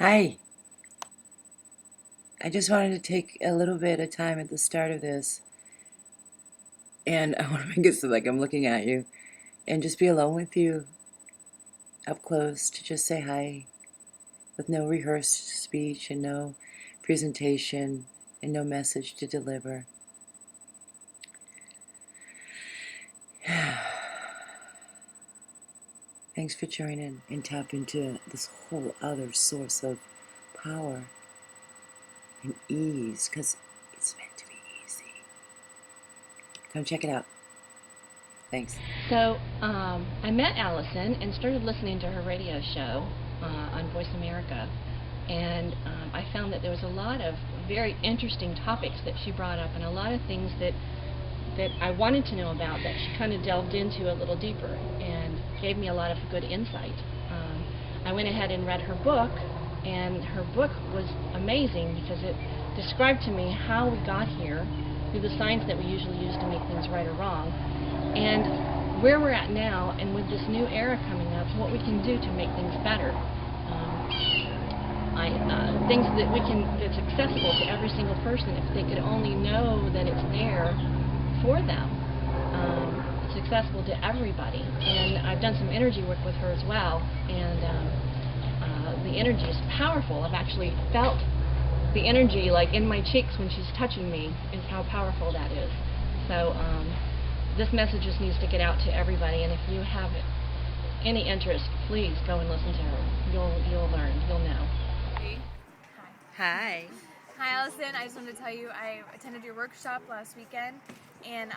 Hi. I just wanted to take a little bit of time at the start of this, and I want to make it so like I'm looking at you and just be alone with you up close to just say hi with no rehearsed speech and no presentation and no message to deliver. Thanks for joining and tap into this whole other source of power and ease, because it's meant to be easy. Come check it out. Thanks. So I met Allison and started listening to her radio show on Voice America, and I found that there was a lot of very interesting topics that she brought up, and a lot of things that I wanted to know about that she kind of delved into a little deeper and gave me a lot of good insight. I went ahead and read her book, and her book was amazing because it described to me how we got here through the science that we usually use to make things right or wrong, and where we're at now, and with this new era coming up, what we can do to make things better. Things that that's accessible to every single person if they could only know that it's there for them. It's accessible to everybody, and I've done some energy work with her as well, and the energy is powerful. I've actually felt the energy like in my cheeks when she's touching me, is how powerful that is. So this message just needs to get out to everybody, and if you have any interest, please go and listen to her. You'll learn, you'll know. Hi. Hi, Allison. I just wanted to tell you I attended your workshop last weekend, and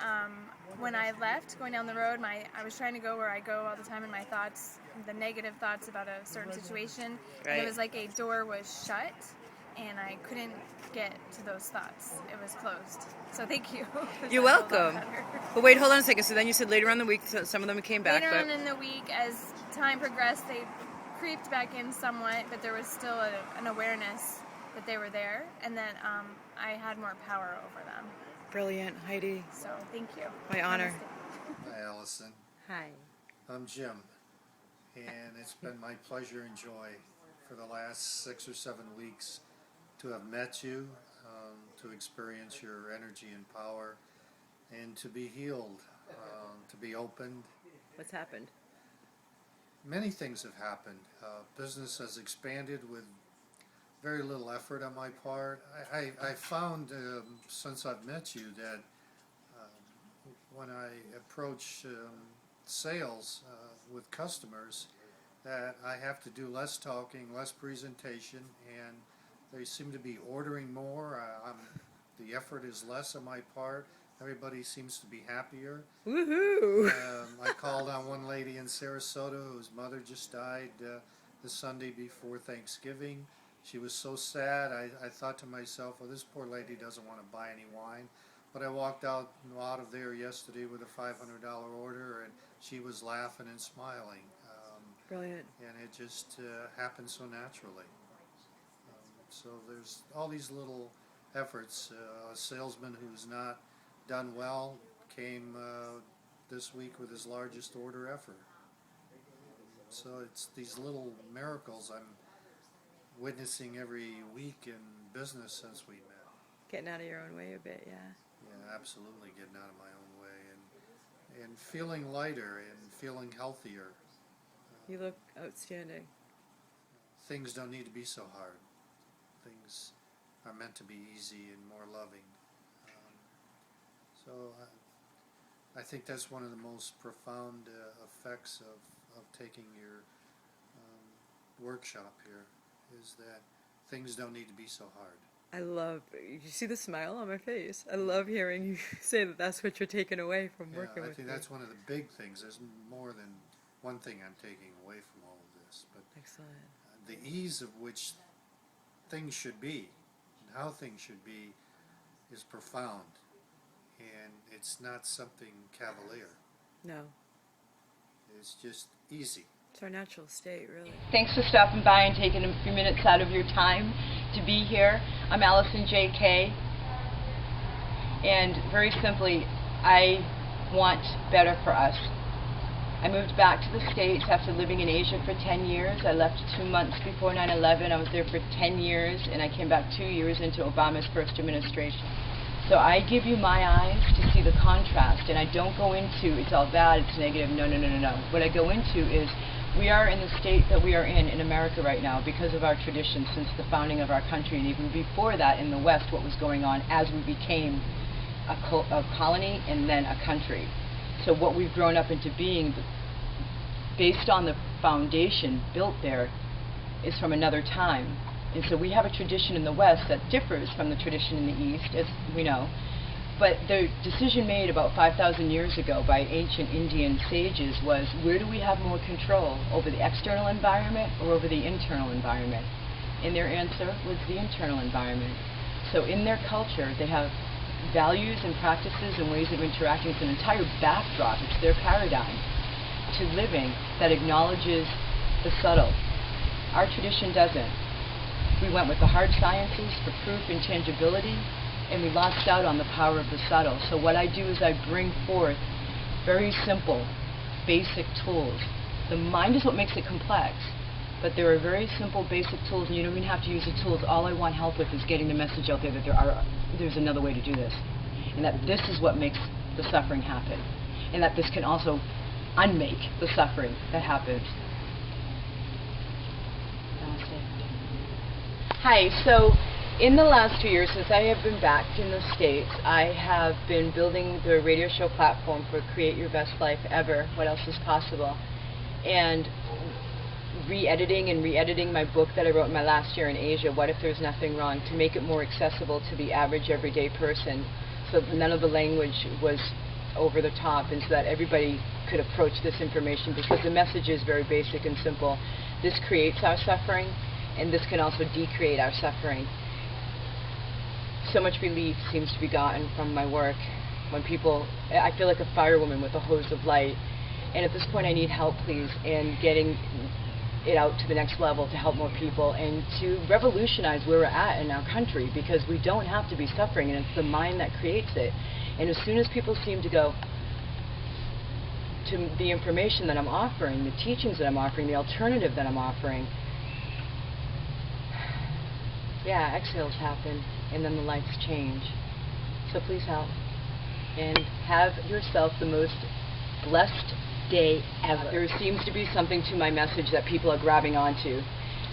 when I left going down the road, I was trying to go where I go all the time in my thoughts, the negative thoughts about a certain situation, and it was like a door was shut, and I couldn't get to those thoughts. It was closed. So thank you. You're welcome. But wait, hold on a second. So then you said later on in the week, some of them came back. Later on in the week, as time progressed, they creeped back in somewhat, but there was still an awareness that they were there, and then I had more power over them. Brilliant, Heidi. So thank you. My honor. Hi, Allison. Hi. I'm Jim, and it's been my pleasure and joy for the last 6 or 7 weeks to have met you, to experience your energy and power, and to be healed, to be opened. What's happened? Many things have happened. Business has expanded with very little effort on my part. I found since I've met you that when I approach sales with customers, that I have to do less talking, less presentation, and they seem to be ordering more. The effort is less on my part. Everybody seems to be happier. Woohoo! I called on one lady in Sarasota whose mother just died the Sunday before Thanksgiving. She was so sad. I thought to myself, well, this poor lady doesn't want to buy any wine. But I walked out of there yesterday with a $500 order, and she was laughing and smiling. Brilliant. And it just happened so naturally. So there's all these little efforts. A salesman who's not done well came this week with his largest order ever. So it's these little miracles I'm witnessing every week in business since we met. Getting out of your own way a bit, yeah. Yeah, absolutely, getting out of my own way and feeling lighter and feeling healthier. You look outstanding. Things don't need to be so hard. Things are meant to be easy and more loving. So I think that's one of the most profound effects of taking your workshop here, is that things don't need to be so hard. You see the smile on my face. I love hearing you say that that's what you're taking away from working with me. I think that's one of the big things. There's more than one thing I'm taking away from all of this. But excellent. The ease of which things should be and how things should be is profound. And it's not something cavalier. No. It's just easy. It's our natural state, really. Thanks for stopping by and taking a few minutes out of your time to be here. I'm Allison J.K. And very simply, I want better for us. I moved back to the States after living in Asia for 10 years. I left 2 months before 9/11. I was there for 10 years, and I came back 2 years into Obama's first administration. So I give you my eyes to see the contrast, and I don't go into, it's all bad, it's negative, no, no, no, no, no. What I go into is, we are in the state that we are in America right now because of our tradition since the founding of our country, and even before that in the West, what was going on as we became a colony and then a country. So what we've grown up into being, based on the foundation built there, is from another time. And so we have a tradition in the West that differs from the tradition in the East, as we know. But the decision made about 5,000 years ago by ancient Indian sages was, where do we have more control, over the external environment or over the internal environment? And their answer was the internal environment. So in their culture, they have values and practices and ways of interacting. It's an entire backdrop, it's their paradigm to living that acknowledges the subtle. Our tradition doesn't. We went with the hard sciences for proof and tangibility, and we lost out on the power of the subtle. So what I do is I bring forth very simple, basic tools. The mind is what makes it complex, but there are very simple, basic tools, and you don't even have to use the tools. All I want help with is getting the message out there that there's another way to do this, and that this is what makes the suffering happen, and that this can also unmake the suffering that happens. Hi, so in the last 2 years, since I have been back in the States, I have been building the radio show platform for Create Your Best Life Ever, What Else Is Possible, and re-editing my book that I wrote in my last year in Asia, What If There's Nothing Wrong, to make it more accessible to the average everyday person, so that none of the language was over the top, and so that everybody could approach this information, because the message is very basic and simple. This creates our suffering, and this can also decreate our suffering. So much relief seems to be gotten from my work when people, I feel like a firewoman with a hose of light, and at this point I need help, please, in getting it out to the next level to help more people and to revolutionize where we're at in our country, because we don't have to be suffering, and it's the mind that creates it. And as soon as people seem to go to the information that I'm offering, the teachings that I'm offering, the alternative that I'm offering, yeah, exhales happen, and then the lights change. So please help, and have yourself the most blessed day ever. There seems to be something to my message that people are grabbing onto,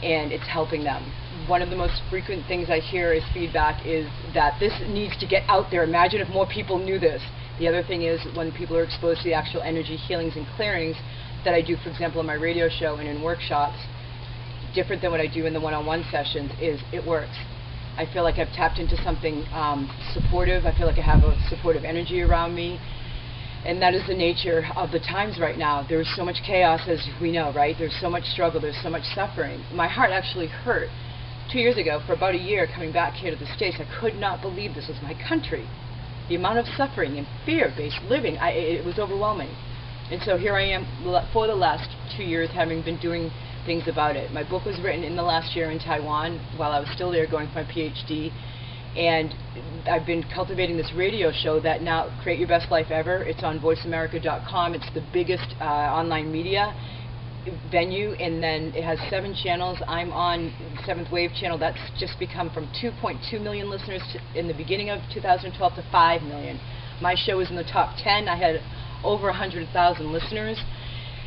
and it's helping them. One of the most frequent things I hear as feedback is that this needs to get out there. Imagine if more people knew this. The other thing is, when people are exposed to the actual energy healings and clearings that I do, for example, in my radio show and in workshops, different than what I do in the one-on-one sessions, is it works. I feel like I've tapped into something supportive. I feel like I have a supportive energy around me, and that is the nature of the times right now. There's so much chaos, as we know, right? There's so much struggle, there's so much suffering. My heart actually hurt 2 years ago, for about a year, coming back here to the States. I could not believe this was my country. The amount of suffering and fear-based living, it was overwhelming. And so here I am for the last 2 years, having been doing things about it. My book was written in the last year in Taiwan while I was still there going for my PhD, and I've been cultivating this radio show that now, Create Your Best Life Ever, it's on voiceamerica.com. It's the biggest online media venue, and then it has 7 channels. I'm on the 7th Wave channel. That's just become from 2.2 million listeners in the beginning of 2012 to 5 million. My show is in the top 10. I had over 100,000 listeners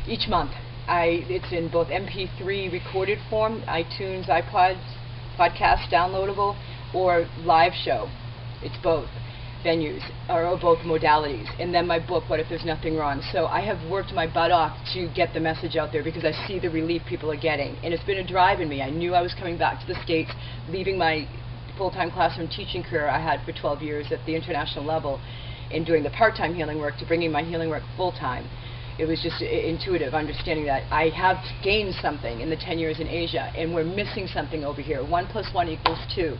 each month. It's in both MP3 recorded form, iTunes, iPods, podcast downloadable, or live show. It's both venues, or both modalities. And then my book, What If There's Nothing Wrong. So I have worked my butt off to get the message out there, because I see the relief people are getting. And it's been a drive in me. I knew I was coming back to the States, leaving my full-time classroom teaching career I had for 12 years at the international level, and doing the part-time healing work, to bringing my healing work full-time. It was just intuitive, understanding that I have gained something in the 10 years in Asia, and we're missing something over here. 1 + 1 = 2.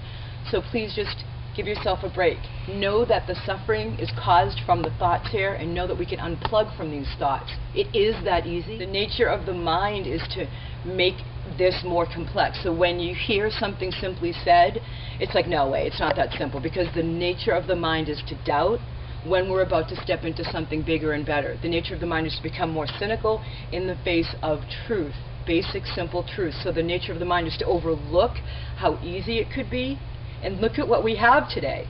So please just give yourself a break. Know that the suffering is caused from the thoughts here, and know that we can unplug from these thoughts. It is that easy. The nature of the mind is to make this more complex. So when you hear something simply said, it's like, no way, it's not that simple, because the nature of the mind is to doubt, when we're about to step into something bigger and better. The nature of the mind is to become more cynical in the face of truth, basic, simple truth. So the nature of the mind is to overlook how easy it could be, and look at what we have today.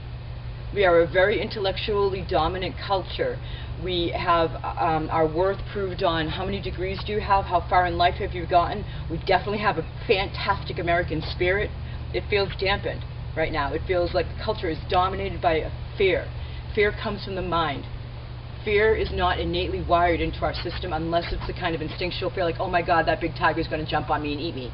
We are a very intellectually dominant culture. We have our worth proved on how many degrees do you have, how far in life have you gotten. We definitely have a fantastic American spirit. It feels dampened right now. It feels like the culture is dominated by fear. Fear comes from the mind. Fear is not innately wired into our system unless it's the kind of instinctual fear like, oh my God, that big tiger is going to jump on me and eat me.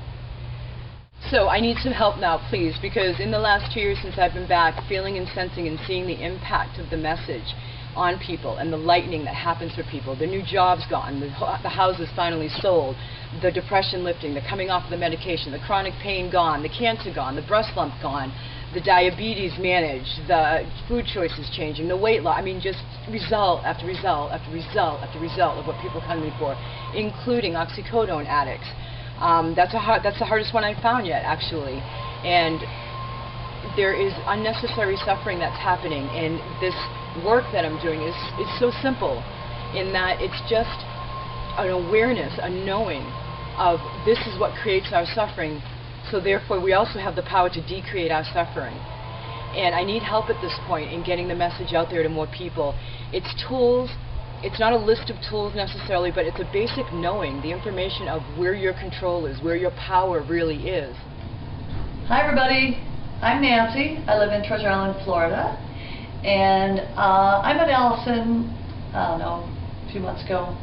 So I need some help now, please, because in the last 2 years since I've been back, feeling and sensing and seeing the impact of the message on people and the lightning that happens for people, the new jobs gone, the houses finally sold, the depression lifting, the coming off of the medication, the chronic pain gone, the cancer gone, the breast lump gone, the diabetes managed, the food choices changing, the weight loss. I mean, just result after result after result after result of what people come to me for, including oxycodone addicts. That's the hardest one I've found yet, actually. And there is unnecessary suffering that's happening, and this work that I'm doing is so simple in that it's just an awareness, a knowing of this is what creates our suffering, so therefore we also have the power to decreate our suffering. And I need help at this point in getting the message out there to more people. It's tools. It's not a list of tools necessarily, but it's a basic knowing, the information of where your control is, where your power really is. Hi everybody, I'm Nancy. I live in Treasure Island, Florida. And I met Allison, I don't know, a few months ago.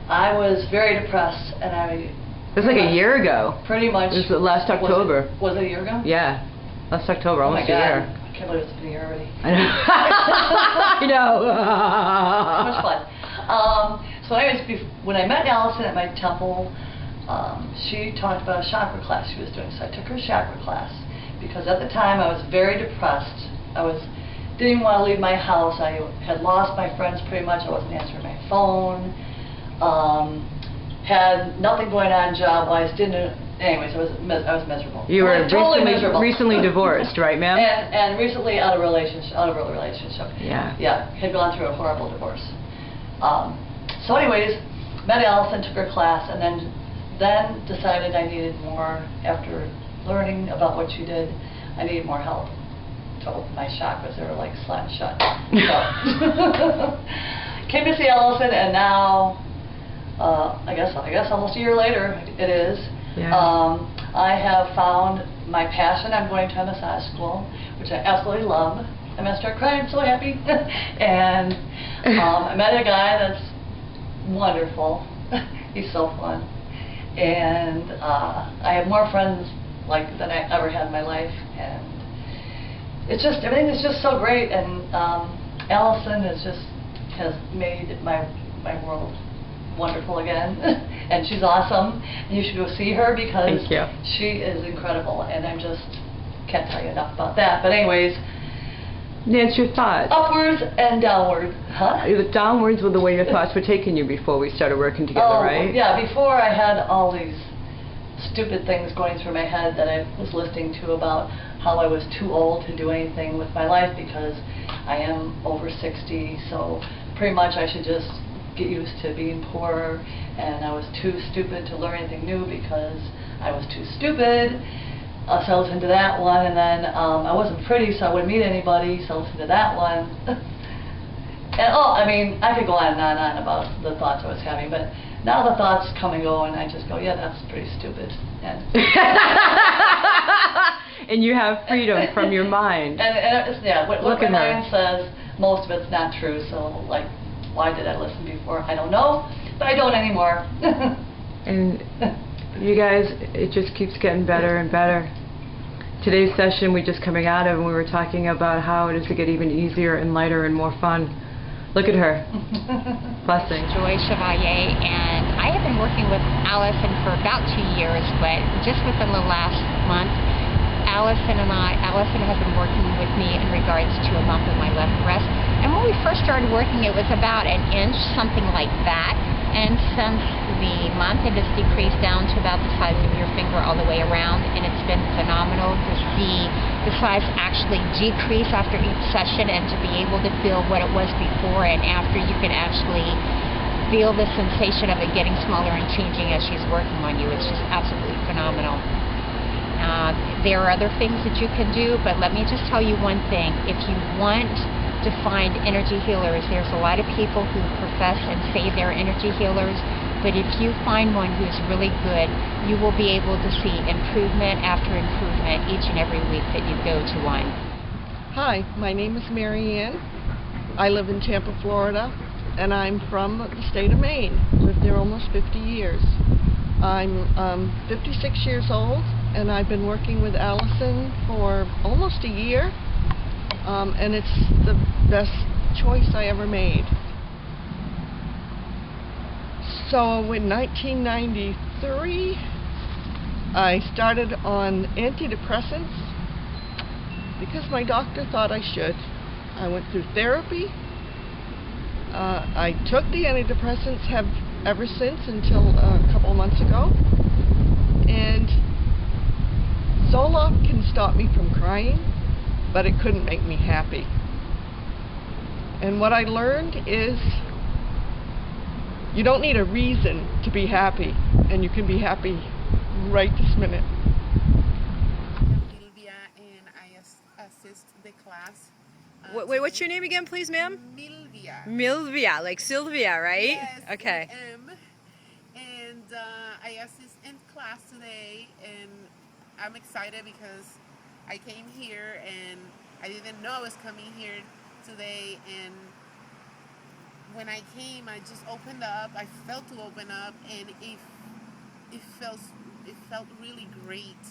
I was very depressed, and It was like a year ago. Pretty much. It was last October. Was it a year ago? Yeah, last October, Oh almost my a God. year. I can't believe it's been a year already. I know. I know. So much fun. So anyways, when I met Allison at my temple, she talked about a chakra class she was doing. So I took her chakra class because at the time I was very depressed. Didn't even want to leave my house. I had lost my friends pretty much. I wasn't answering my phone. Had nothing going on job-wise. Anyways, I was miserable. You were totally miserable. recently divorced, right, ma'am? And recently out of a relationship. Yeah. Yeah, had gone through a horrible divorce. So anyways, met Allison, took her class, and then decided I needed more. After learning about what she did, I needed more help to open my chakras. They were like slammed shut. So came to see Allison, and now I guess almost a year later it is. Yeah. I have found my passion. I'm going to a massage school, which I absolutely love. I'm gonna start crying. I'm so happy. And I met a guy that's wonderful. He's so fun. And I have more friends than I ever had in my life. And it's just, everything is just so great. And Allison has made my world wonderful again. And she's awesome. And you should go see her because Thank you. she is incredible. And I just can't tell you enough about that. But anyways, Nancy, your thoughts? upwards and downward. Huh? The downwards were the way your thoughts were taking you before we started working together, right? Yeah, before I had all these stupid things going through my head that I was listening to about how I was too old to do anything with my life because I am over 60, so pretty much I should just get used to being poor, and I was too stupid to learn anything new because I was too stupid. So I listened to that one, and then I wasn't pretty, so I wouldn't meet anybody, so I listened to that one. And I mean, I could go on and on about the thoughts I was having, but now the thoughts come and go, and I just go, yeah, that's pretty stupid. And, and you have freedom from your mind. And it's, yeah, what Look my at her. mind says, most of it's not true, so like, why did I listen before? I don't know, but I don't anymore. And you guys, it just keeps getting better and better. Today's session we're just coming out of, and we were talking about how it is to get even easier and lighter and more fun. Look at her. Blessings. Joy Chevalier, and I have been working with Allison for about 2 years, but just within the last month, Allison had been working with me in regards to a bump in my left breast. And when we first started working, it was about an inch, something like that. And since the month, it has decreased down to about the size of your finger all the way around. And it's been phenomenal to see the size actually decrease after each session, and to be able to feel what it was before and after. You can actually feel the sensation of it getting smaller and changing as she's working on you. It's just absolutely phenomenal. There are other things that you can do, but let me just tell you one thing. If you want to find energy healers, there's a lot of people who profess and say they're energy healers, but if you find one who's really good, you will be able to see improvement after improvement each and every week that you go to one. Hi, my name is Mary Ann. I live in Tampa, Florida, and I'm from the state of Maine. Lived there almost 50 years. I'm 56 years old, and I've been working with Allison for almost a year, and it's the best choice I ever made. So in 1993, I started on antidepressants because my doctor thought I should. I went through therapy. I took the antidepressants, have ever since, until a couple of months ago. And Zoloft can stop me from crying, but it couldn't make me happy. And what I learned is you don't need a reason to be happy, and you can be happy right this minute. I'm Milvia, and I assist the class. Wait, what's your name again, please, ma'am? Milvia. Milvia, like Sylvia, right? Yes, Okay. with M. And I assist in class today, and I'm excited because I came here and I didn't know I was coming here today. And when I came, I just opened up. I felt to open up, and it felt really great.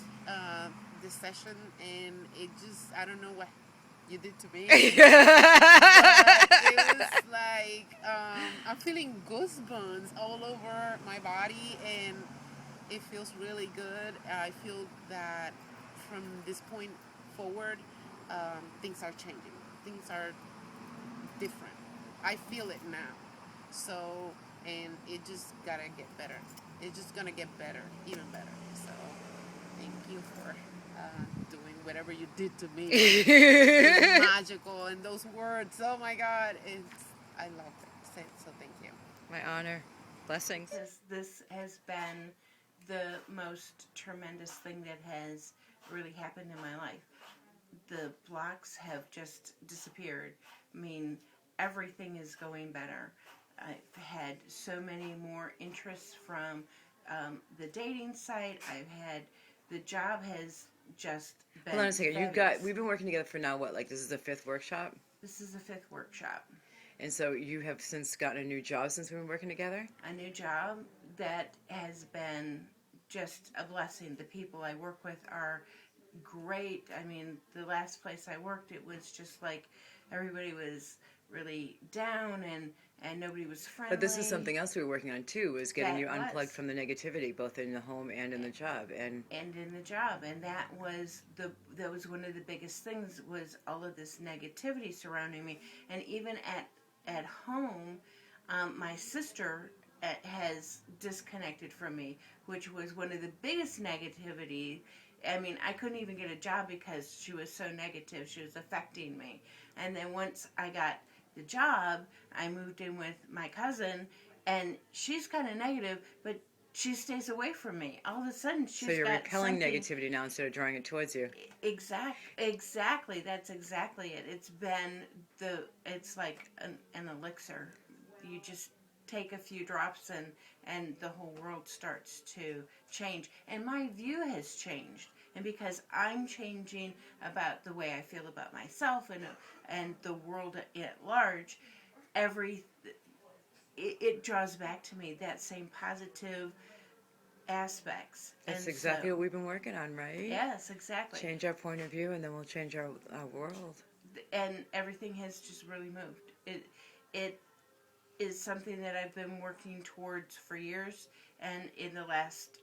This session, and it just, I don't know what you did to me. But it was like I'm feeling goosebumps all over my body, and it feels really good. I feel that from this point forward, things are changing. Things are different. I feel it now. So, and it just gotta get better. It's just gonna get better, even better. So, thank you for doing whatever you did to me. It was magical, and those words, oh my God, I loved it. So thank you. My honor. Blessings. This has been the most tremendous thing that has really happened in my life. The blocks have just disappeared. I mean, everything is going better. I've had so many more interests from the dating site. The job has just been Hold on a second. fabulous. We've been working together for now, what, like this is the 5th workshop? This is the 5th workshop. And so you have since gotten a new job since we've been working together? A new job that has been just a blessing. The people I work with are great. I mean, the last place I worked, it was just like everybody was really down, and nobody was friendly. But this is something else we were working on too, was getting you unplugged was. from the negativity, both in the home and in the job. And in the job, and that was one of the biggest things, was all of this negativity surrounding me. And even at home, my sister has disconnected from me, which was one of the biggest negativity. I mean, I couldn't even get a job because she was so negative. She was affecting me. And then once I got the job, I moved in with my cousin, and she's kind of negative, but she stays away from me. All of a sudden, she's got so you're repelling something. negativity now instead of drawing it towards you. Exactly. That's exactly it. It's like an elixir. You just take a few drops, and the whole world starts to change. And my view has changed. And because I'm changing about the way I feel about myself and the world at large, it draws back to me that same positive aspects. That's exactly what we've been working on, right? Yes, exactly. Change our point of view, and then we'll change our world. And everything has just really moved. It is something that I've been working towards for years, and in the last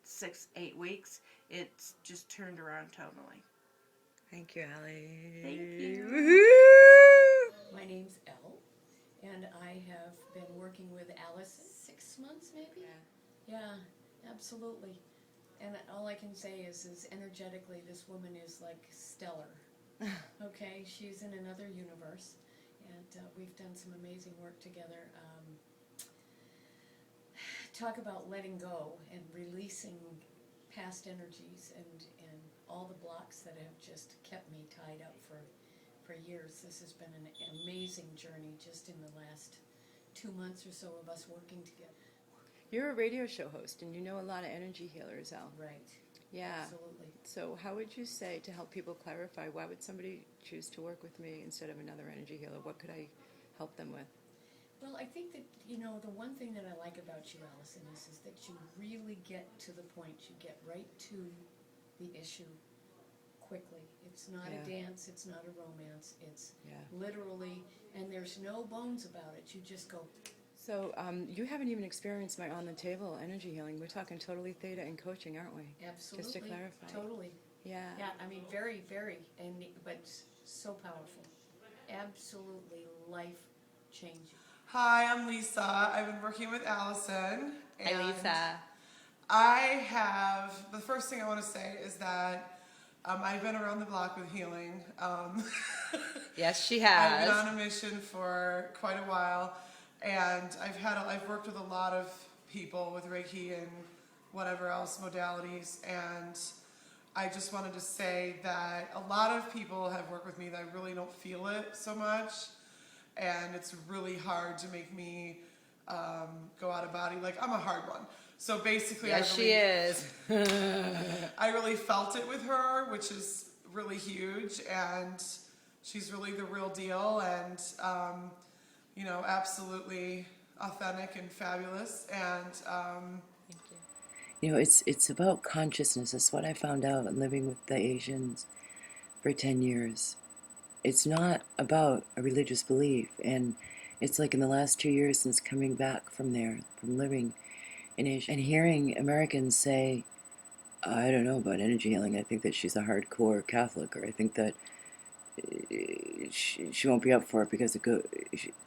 6, 8 weeks, it's just turned around totally. Thank you, Allie. Thank you. Woohoo! My name's Elle, and I have been working with Alice 6 months, maybe? Yeah, absolutely. And all I can say is energetically, this woman is like stellar. Okay, she's in another universe, and we've done some amazing work together. Talk about letting go and releasing past energies and all the blocks that have just kept me tied up for years. This has been an amazing journey just in the last 2 months or so of us working together. You're a radio show host, and you know a lot of energy healers, Al. Right. Yeah. Absolutely. So how would you say, to help people clarify, why would somebody choose to work with me instead of another energy healer? What could I help them with? Well, I think that, the one thing that I like about you, Allison, is that you really get to the point. You get right to the issue quickly. It's not a dance, it's not a romance, it's literally, and there's no bones about it. You just go. So you haven't even experienced my on-the-table energy healing. We're talking totally theta and coaching, aren't we? Absolutely. Just to clarify. Totally. Yeah. Yeah, I mean, very, very, but so powerful. Absolutely life-changing. Hi, I'm Lisa. I've been working with Allison. Hi, Lisa. The first thing I want to say is that I've been around the block with healing. Yes, she has. I've been on a mission for quite a while, and I've worked with a lot of people with Reiki and whatever else modalities, and I just wanted to say that a lot of people have worked with me that I really don't feel it so much, and it's really hard to make me go out of body. Like, I'm a hard one. So basically, Yes, she is. I really felt it with her, which is really huge, and she's really the real deal, and absolutely authentic and fabulous. And it's about consciousness. That's what I found out living with the Asians for 10 years. It's not about a religious belief, and it's like in the last 2 years since coming back from living in Asia, and hearing Americans say, I don't know about energy healing, I think that she's a hardcore Catholic, or I think that she won't be up for it because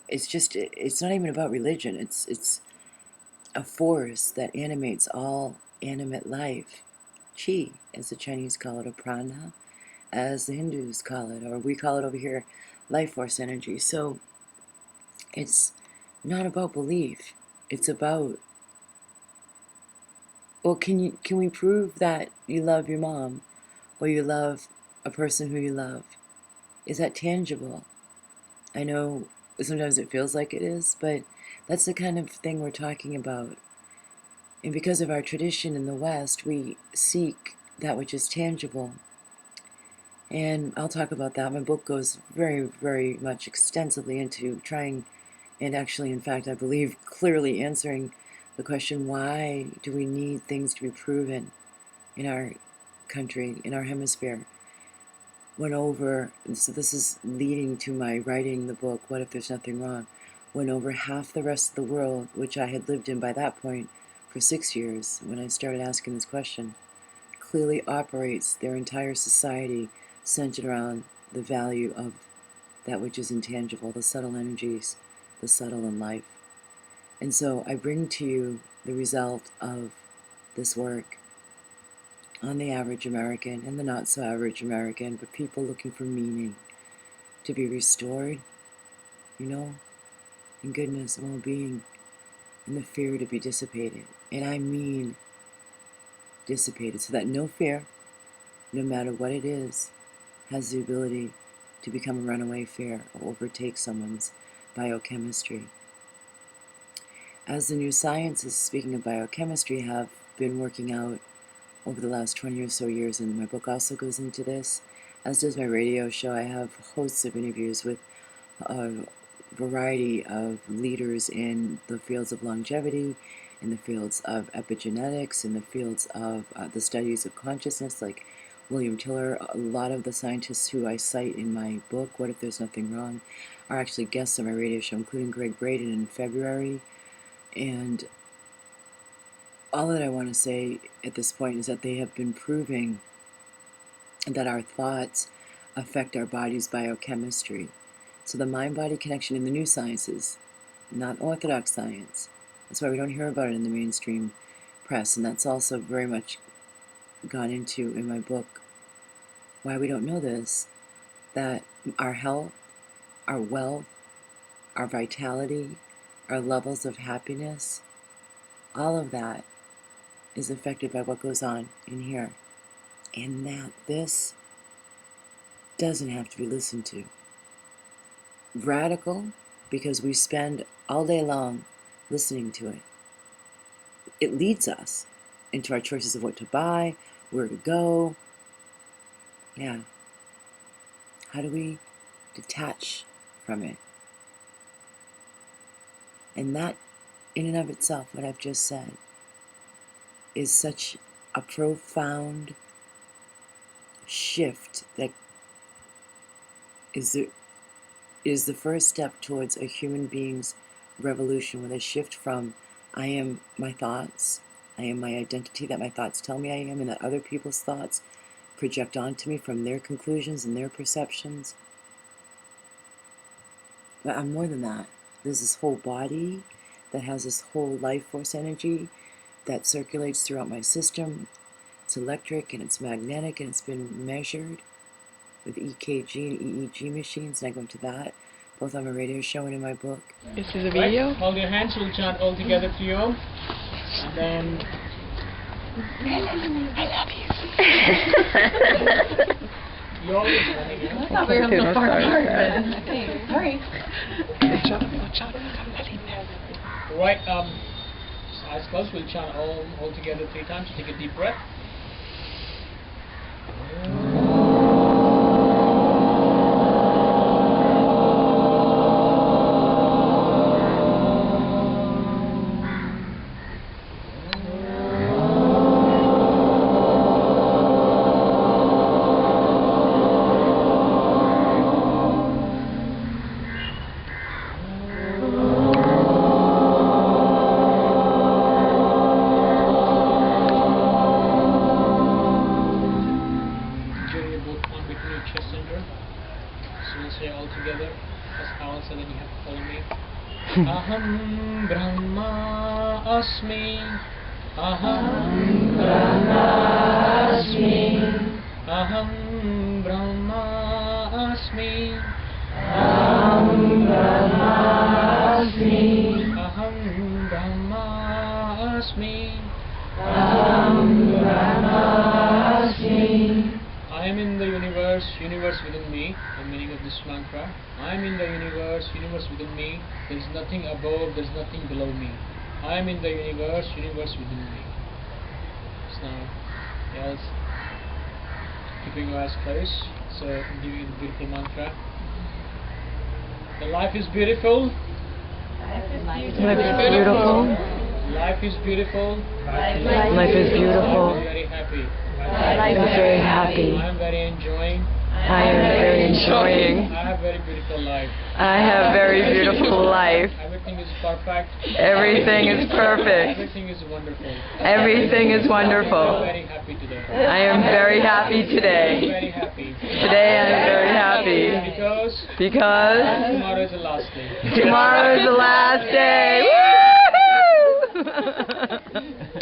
it's not even about religion. It's a force that animates all animate life. Chi, as the Chinese call it, or prana, as the Hindus call it, or we call it over here, life force energy. So it's not about belief. It's about, well, can we prove that you love your mom, or you love a person who you love? Is that tangible? I know sometimes it feels like it is, but that's the kind of thing we're talking about. And because of our tradition in the West, we seek that which is tangible. And I'll talk about that. My book goes very, very much extensively into trying, and actually, in fact, I believe clearly answering the question, why do we need things to be proven in our country, in our hemisphere? So this is leading to my writing the book, What If There's Nothing Wrong? When over half the rest of the world, which I had lived in by that point for 6 years, when I started asking this question, clearly operates their entire society centered around the value of that which is intangible, the subtle energies, the subtle in life. And so I bring to you the result of this work on the average American and the not so average American, but people looking for meaning, to be restored, in goodness and well-being, and the fear to be dissipated. And I mean dissipated, so that no fear, no matter what it is, has the ability to become a runaway fear or overtake someone's biochemistry. As the new sciences, speaking of biochemistry, have been working out over the last 20 or so years, and my book also goes into this, as does my radio show. I have hosts of interviews with a variety of leaders in the fields of longevity, in the fields of epigenetics, in the fields of the studies of consciousness, like William Tiller. A lot of the scientists who I cite in my book, What If There's Nothing Wrong, are actually guests on my radio show, including Greg Braden in February. And all that I want to say at this point is that they have been proving that our thoughts affect our body's biochemistry. So the mind-body connection in the new sciences, not orthodox science. That's why we don't hear about it in the mainstream press, and that's also very much gone into in my book. Why we don't know this, that our health, our wealth, our vitality, our levels of happiness, all of that is affected by what goes on in here. And that this doesn't have to be listened to. Radical, because we spend all day long listening to it. It leads us into our choices of what to buy, where to go. Yeah. How do we detach from it? And that, in and of itself, what I've just said, is such a profound shift that is the first step towards a human being's revolution, with a shift from I am my thoughts, I am my identity that my thoughts tell me I am, and that other people's thoughts project onto me from their conclusions and their perceptions. But I'm more than that. There's this whole body that has this whole life force energy that circulates throughout my system. It's electric and it's magnetic, and it's been measured with EKG and EEG machines, and I go into that both on my radio show and in my book. This is a video. Right. Hold your hands, we'll chant all together to you. And then... I love you. You always running in. I thought we were a little far apart, but okay. All right. Right, eyes closed, we'll chant all together 3 times. Take a deep breath. Aham Brahma Asmi. Aham Brahma Asmi. Aham Brahma Asmi. Aham Brahma Asmi. Aham Brahma Asmi. Aham Brahma Asmi. I am in the universe, universe within me. The meaning of this mantra. I am in the universe, universe within me. There is nothing above, there is nothing below me. I am in the universe, universe within me. So now, yes, keeping your eyes closed. So I'm giving you the beautiful mantra. The life is beautiful. Life is beautiful. Life is beautiful. Life is beautiful. I'm very happy. I'm very happy. I'm very enjoying. I am very enjoying. I have very beautiful life. I have very beautiful life. Everything is perfect. Everything is perfect. Everything is wonderful. Everything is I'm wonderful. very happy today. I am very happy I'm today. very happy. Today I am very happy. Because tomorrow is the last day. Tomorrow is the last day. Woo!